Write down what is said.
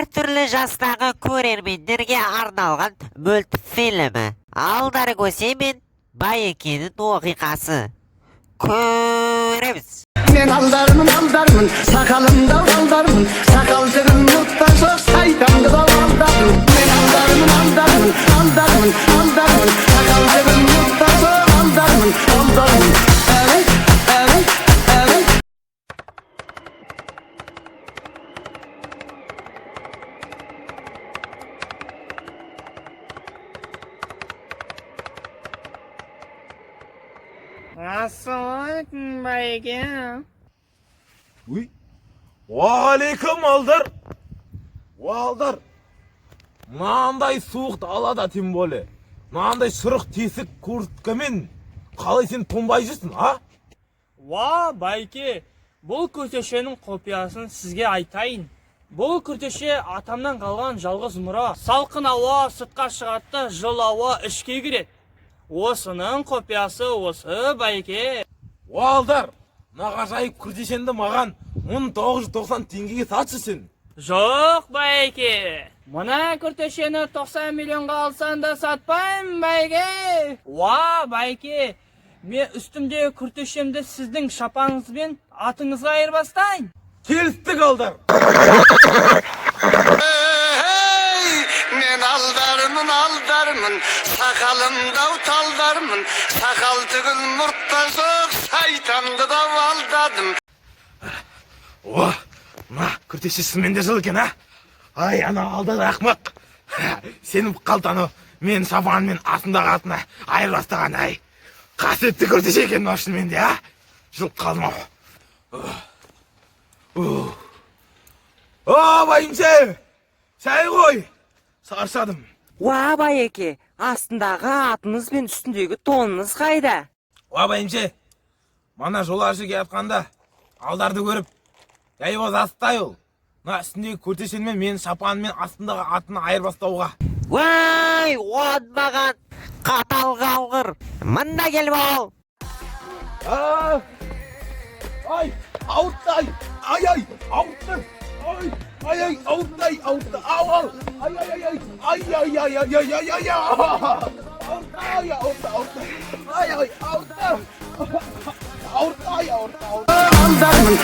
әртүрлі жастағы көрермендерге арналған мультфильмі. Алдар көсе мен Байекенің оқиқасы. Көреміз. Men aldarmın, sakalımda aldarmın, sakal tırın mutlaka saytamda da aldarmın. Men aldarmın, sakal tırın mutlaka aldarmın. Evet, evet, evet. Ассалаумалейкум, Байеке. Uy. Aleyküm Alдар. Alдар. Мынандай суық далада тем более. Мынандай шұрық тесік курткамен қалай сен тонбай жүрсің, а? Ва, Байеке, бұл күртешенің құпиясын сізге айтайын. Бұл күртеше атамнан қалған жалғыз мұра. Салқын ауа сыртқа шығады, жылы ауа ішке кіреді. Осының құпиясы осы, Байеке. Алдар, нағажайып күртешенді маған 1990 теңгеге сатшы сен. Жоқ, Байеке. Мұна күртешені 90 миллионға алсан да сатпайым, Байеке. Ва, Байеке, мен үстімдегі күртешемді сіздің шапаңызбен атыңызға айырбастайын. Келістік, Алдар. Men aldarmın, sakalımda utaldarmın, sakal tığın murtazok saytamda da aldardım. Мына күртешесімен де жыл екен, а? Ай, ана Алдар ақмақ. Сенің қалтаны мен шапанмен астындағы атына айырбастаған, ай. Қасиетті күртеше екен шынымен де, а? Жылып қалдым ау. Байымше, шай қой. Саршадым. Уа, Байеке, астындағы атыңыз бен үстіндегі тоныңыз қайда? Байымше, мана жолаушы келіп жатқанда Алдарды көріп, яйбаз астай ол. Мына үстіндегі күртешемен мен шапанмен астындағы атына айырбастауға. Вай, оңбаған қатал қалғыр. Мында келіп ал. Ай, ауытты, ай, ауытты. Ай, ауытты, ауытты. Ау, ай, ауытты. Aldarmın,